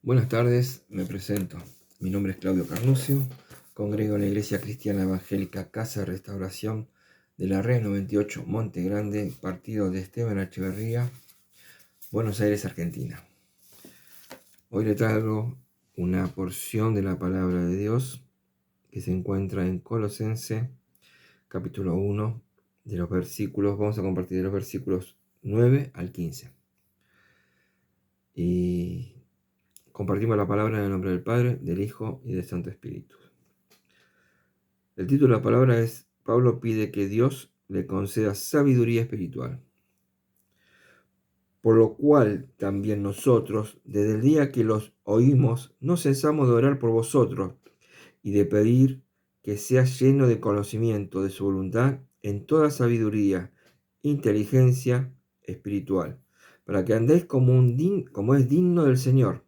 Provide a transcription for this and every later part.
Buenas tardes, me presento. Mi nombre es Claudio Carnuccio, congrego en la Iglesia Cristiana Evangélica Casa de Restauración de la Red 98 Monte Grande, partido de Esteban Echeverría, Buenos Aires, Argentina. Hoy le traigo una porción de la palabra de Dios que se encuentra en Colosense, capítulo 1, vamos a compartir de los versículos 9 al 15. Y compartimos la palabra en el nombre del Padre, del Hijo y del Santo Espíritu. El título de la palabra es: Pablo pide que Dios le conceda sabiduría espiritual. Por lo cual también nosotros, desde el día que los oímos, no cesamos de orar por vosotros y de pedir que sea lleno de conocimiento de su voluntad en toda sabiduría, inteligencia espiritual, para que andéis como es digno del Señor,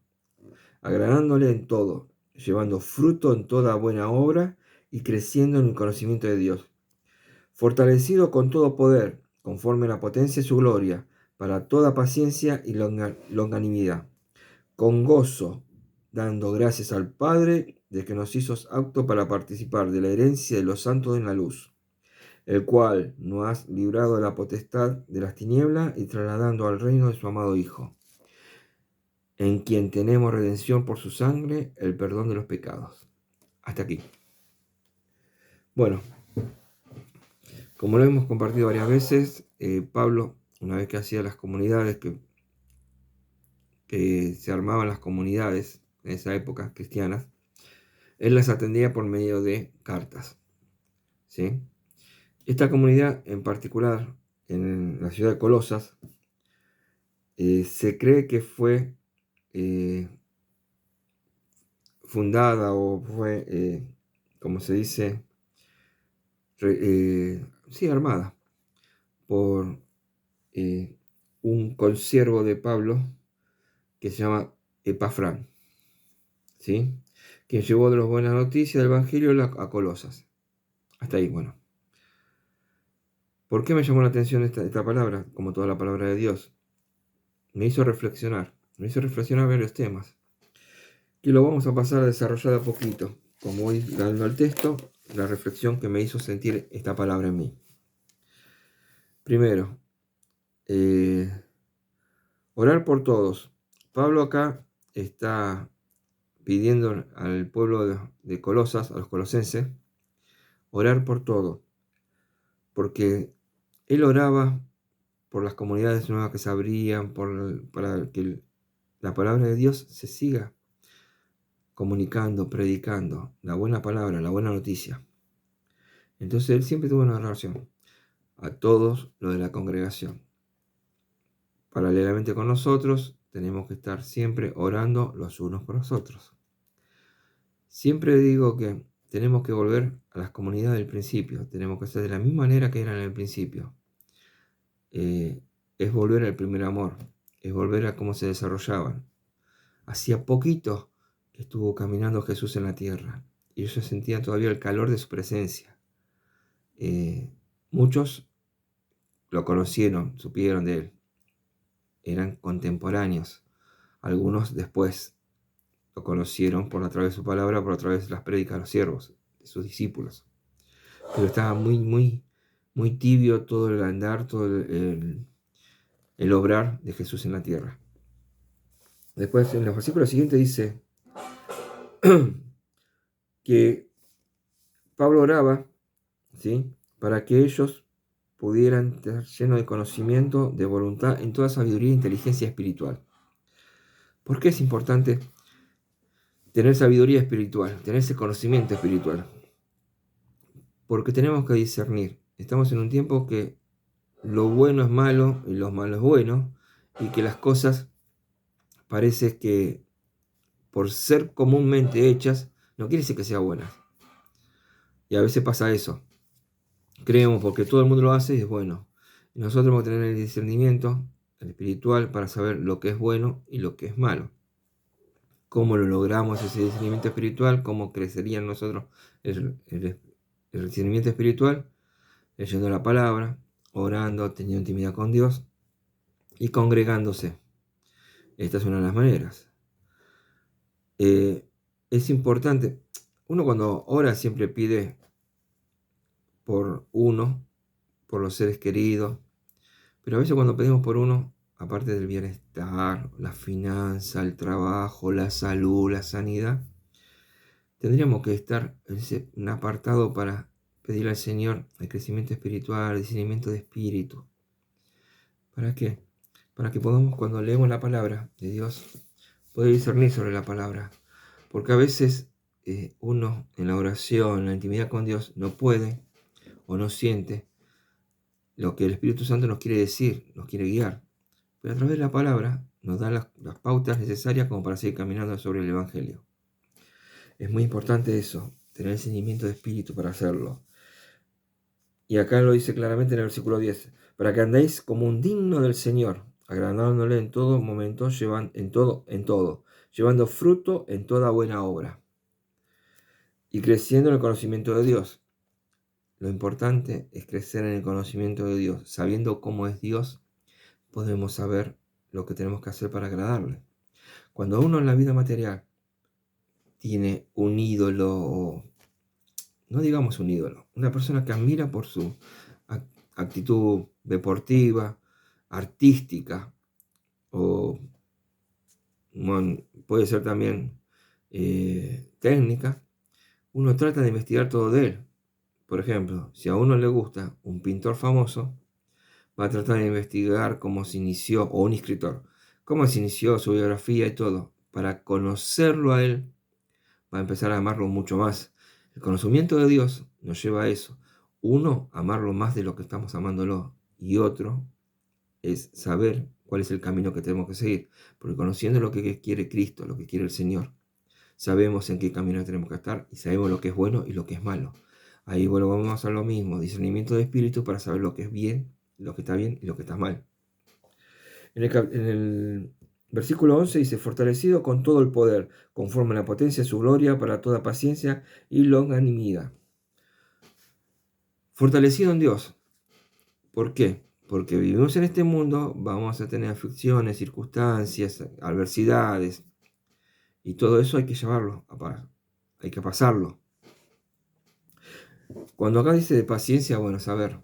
agradándole en todo, llevando fruto en toda buena obra y creciendo en el conocimiento de Dios, fortalecido con todo poder, conforme a la potencia de su gloria, para toda paciencia y longanimidad, con gozo, dando gracias al Padre de que nos hizo aptos para participar de la herencia de los santos en la luz, el cual nos ha librado de la potestad de las tinieblas y trasladando al reino de su amado Hijo, en quien tenemos redención por su sangre, el perdón de los pecados. Hasta aquí. Bueno, como lo hemos compartido varias veces, Pablo, una vez que hacía las comunidades, que se armaban las comunidades en esa época cristianas, él las atendía por medio de cartas, ¿sí? Esta comunidad en particular, en la ciudad de Colosas, se cree que fue fundada o fue, como se dice, armada por un consiervo de Pablo que se llama Epafrán, ¿sí? Quien llevó de las buenas noticias del Evangelio a Colosas. Hasta ahí, bueno. ¿Por qué me llamó la atención esta palabra? Como toda la palabra de Dios. Me hizo reflexionar varios temas. Y lo vamos a pasar a desarrollar de a poquito, como voy dando al texto, la reflexión que me hizo sentir esta palabra en mí. Primero, orar por todos. Pablo acá está pidiendo al pueblo de Colosas, a los colosenses, orar por todo, porque él oraba por las comunidades nuevas que se abrían, para que la palabra de Dios se siga comunicando, predicando, la buena palabra, la buena noticia. Entonces él siempre tuvo una oración a todos los de la congregación. Paralelamente con nosotros, tenemos que estar siempre orando los unos por los otros. Siempre digo que tenemos que volver a las comunidades del principio, tenemos que hacer de la misma manera que eran en el principio. Es volver al primer amor, es volver a cómo se desarrollaban. Hacía poquito que estuvo caminando Jesús en la tierra y ellos sentían todavía el calor de su presencia. Muchos lo conocieron, supieron de él, eran contemporáneos. Algunos después lo conocieron a través de su palabra, por a través de las prédicas de los siervos, de sus discípulos. Pero estaba muy tibio todo el andar, todo el obrar de Jesús en la tierra. Después, en los versículos siguientes dice que Pablo oraba, ¿sí?, para que ellos pudieran estar llenos de conocimiento, de voluntad, en toda sabiduría e inteligencia espiritual. ¿Por qué es importante tener sabiduría espiritual, tener ese conocimiento espiritual? Porque tenemos que discernir. Estamos en un tiempo que lo bueno es malo y lo malo es bueno, y que las cosas parece que por ser comúnmente hechas, no quiere decir que sean buenas. Y a veces pasa eso. Creemos porque todo el mundo lo hace y es bueno. Y nosotros tenemos que tener el discernimiento, el espiritual, para saber lo que es bueno y lo que es malo. ¿Cómo lo logramos ese discernimiento espiritual? ¿Cómo crecería en nosotros el discernimiento espiritual? Leyendo la palabra, orando, teniendo intimidad con Dios y congregándose. Esta es una de las maneras. Eh, es importante, uno cuando ora siempre pide por uno, por los seres queridos, pero a veces cuando pedimos por uno, aparte del bienestar, la finanza, el trabajo, la salud, la sanidad, tendríamos que estar en un apartado para pedirle al Señor el crecimiento espiritual, el discernimiento de espíritu. ¿Para qué? Para que podamos, cuando leemos la palabra de Dios, poder discernir sobre la palabra. Porque a veces uno en la oración, en la intimidad con Dios, no puede o no siente lo que el Espíritu Santo nos quiere decir, nos quiere guiar. Pero a través de la palabra nos da las pautas necesarias como para seguir caminando sobre el Evangelio. Es muy importante eso, tener el seguimiento de espíritu para hacerlo. Y acá lo dice claramente en el versículo 10, para que andéis como un digno del Señor, agradándole en todo momento, en todo, llevando fruto en toda buena obra y creciendo en el conocimiento de Dios. Lo importante es crecer en el conocimiento de Dios. Sabiendo cómo es Dios, podemos saber lo que tenemos que hacer para agradarle. Cuando uno en la vida material tiene un ídolo, o no digamos un ídolo, una persona que admira por su actitud deportiva, artística, o bueno, puede ser también técnica, uno trata de investigar todo de él. Por ejemplo, si a uno le gusta un pintor famoso, va a tratar de investigar cómo se inició, o un escritor, cómo se inició su biografía y todo. Para conocerlo a él, va a empezar a amarlo mucho más. El conocimiento de Dios nos lleva a eso. Uno, amarlo más de lo que estamos amándolo. Y otro, es saber cuál es el camino que tenemos que seguir. Porque conociendo lo que quiere Cristo, lo que quiere el Señor, sabemos en qué camino tenemos que estar y sabemos lo que es bueno y lo que es malo. Ahí bueno, vamos a hacer lo mismo, discernimiento de espíritu para saber lo que es bien, lo que está bien y lo que está mal. En el versículo 11 dice, fortalecido con todo el poder, conforme a la potencia de su gloria, para toda paciencia y longanimidad. Fortalecido en Dios. ¿Por qué? Porque vivimos en este mundo, vamos a tener aflicciones, circunstancias, adversidades, y todo eso hay que llevarlo, hay que pasarlo. Cuando acá dice de paciencia, bueno, saber,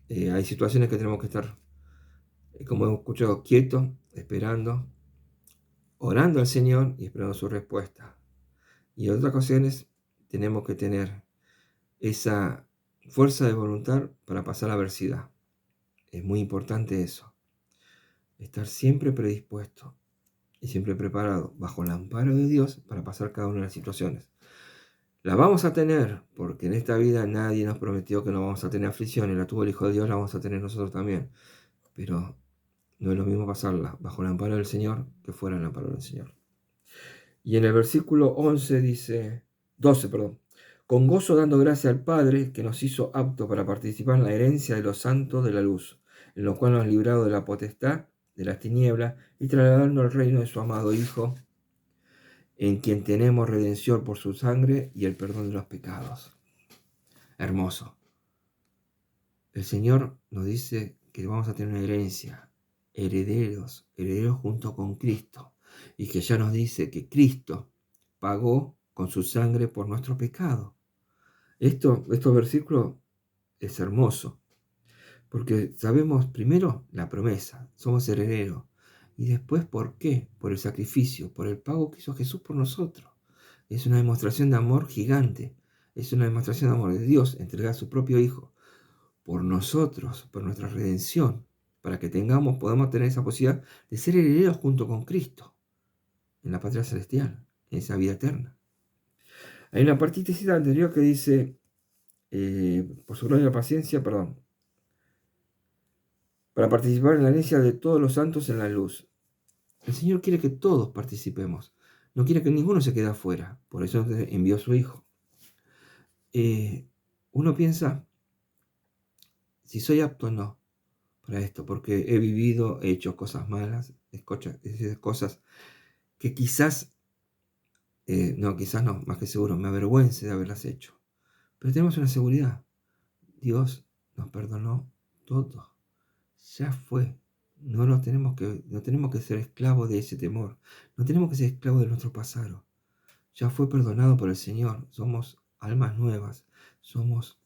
hay situaciones que tenemos que estar, como hemos escuchado, quietos, esperando, orando al Señor y esperando su respuesta. Y en otras ocasiones tenemos que tener esa fuerza de voluntad para pasar la adversidad. Es muy importante eso, estar siempre predispuesto y siempre preparado bajo el amparo de Dios para pasar cada una de las situaciones. La vamos a tener, porque en esta vida nadie nos prometió que no vamos a tener aflicciones, la tuvo el Hijo de Dios, la vamos a tener nosotros también. Pero no es lo mismo pasarla bajo el amparo del Señor que fuera el amparo del Señor. Y en el versículo 12, con gozo dando gracias al Padre que nos hizo apto para participar en la herencia de los santos de la luz, en lo cual nos ha librado de la potestad de las tinieblas y trasladando al reino de su amado Hijo, en quien tenemos redención por su sangre y el perdón de los pecados. Hermoso. El Señor nos dice que vamos a tener una herencia, herederos junto con Cristo, y que ya nos dice que Cristo pagó con su sangre por nuestro pecado. Estos versículos es hermoso, porque sabemos primero la promesa, somos herederos, y después ¿por qué? Por el sacrificio, por el pago que hizo Jesús por nosotros. Es una demostración de amor gigante, es una demostración de amor de Dios, entregar a su propio Hijo por nosotros, por nuestra redención, para que podamos tener esa posibilidad de ser herederos junto con Cristo en la patria celestial, en esa vida eterna. Hay una partecita anterior que dice, por su gloria y paciencia, para participar en la herencia de todos los santos en la luz. El Señor quiere que todos participemos, no quiere que ninguno se quede afuera, por eso envió a su Hijo. Uno piensa, si soy apto o no para esto, porque he vivido, he hecho cosas malas, cosas que quizás, quizás no, más que seguro, me avergüence de haberlas hecho. Pero tenemos una seguridad, Dios nos perdonó todo, ya fue. No tenemos que ser esclavos de ese temor, no tenemos que ser esclavos de nuestro pasado. ya fue perdonado por el Señor. Somos almas nuevas, somos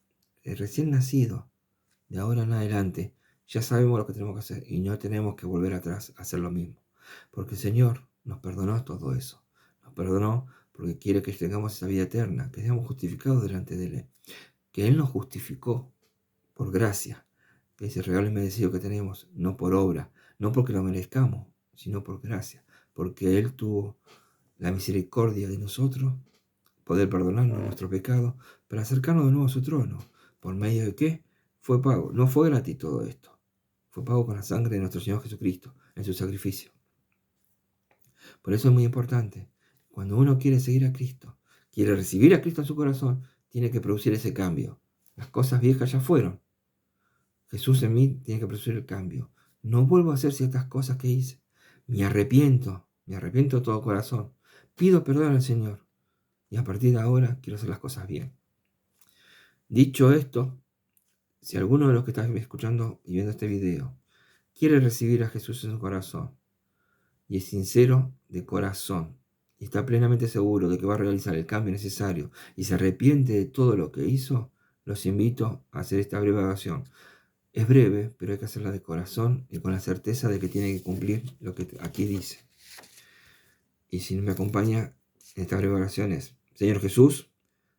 recién nacidos. De ahora en adelante ya sabemos lo que tenemos que hacer y no tenemos que volver atrás a hacer lo mismo. Porque el Señor nos perdonó todo eso. Nos perdonó porque quiere que tengamos esa vida eterna, que seamos justificados delante de Él. Que Él nos justificó por gracia, que es el regalo inmerecido que tenemos, no por obra, no porque lo merezcamos, sino por gracia. Porque Él tuvo la misericordia de nosotros, poder perdonarnos nuestro pecado, para acercarnos de nuevo a su trono. ¿Por medio de qué? Fue pago. No fue gratis todo esto. Fue pago con la sangre de nuestro Señor Jesucristo, en su sacrificio. Por eso es muy importante. Cuando uno quiere seguir a Cristo, quiere recibir a Cristo en su corazón, tiene que producir ese cambio. Las cosas viejas ya fueron. Jesús en mí tiene que producir el cambio. No vuelvo a hacer ciertas cosas que hice. Me arrepiento de todo corazón. Pido perdón al Señor. Y a partir de ahora quiero hacer las cosas bien. Dicho esto, si alguno de los que están escuchando y viendo este video quiere recibir a Jesús en su corazón y es sincero de corazón y está plenamente seguro de que va a realizar el cambio necesario y se arrepiente de todo lo que hizo, los invito a hacer esta breve oración. Es breve, pero hay que hacerla de corazón y con la certeza de que tiene que cumplir lo que aquí dice. Y si me acompaña en esta breve oración es: Señor Jesús,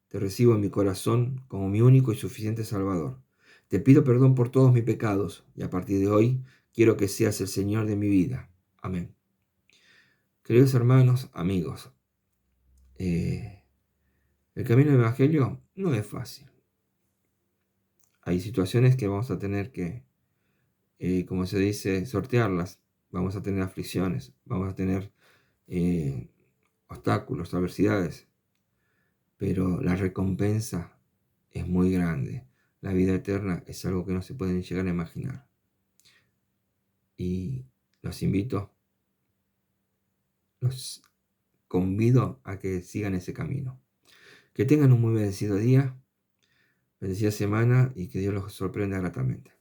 te recibo en mi corazón como mi único y suficiente Salvador. Te pido perdón por todos mis pecados y a partir de hoy quiero que seas el Señor de mi vida. Amén. Queridos hermanos, amigos, el camino del Evangelio no es fácil. Hay situaciones que vamos a tener que, como se dice, sortearlas. Vamos a tener aflicciones, vamos a tener obstáculos, adversidades, pero la recompensa es muy grande. La vida eterna es algo que no se puede ni llegar a imaginar. Y los convido a que sigan ese camino. Que tengan un muy bendecido día, bendecida semana y que Dios los sorprenda gratamente.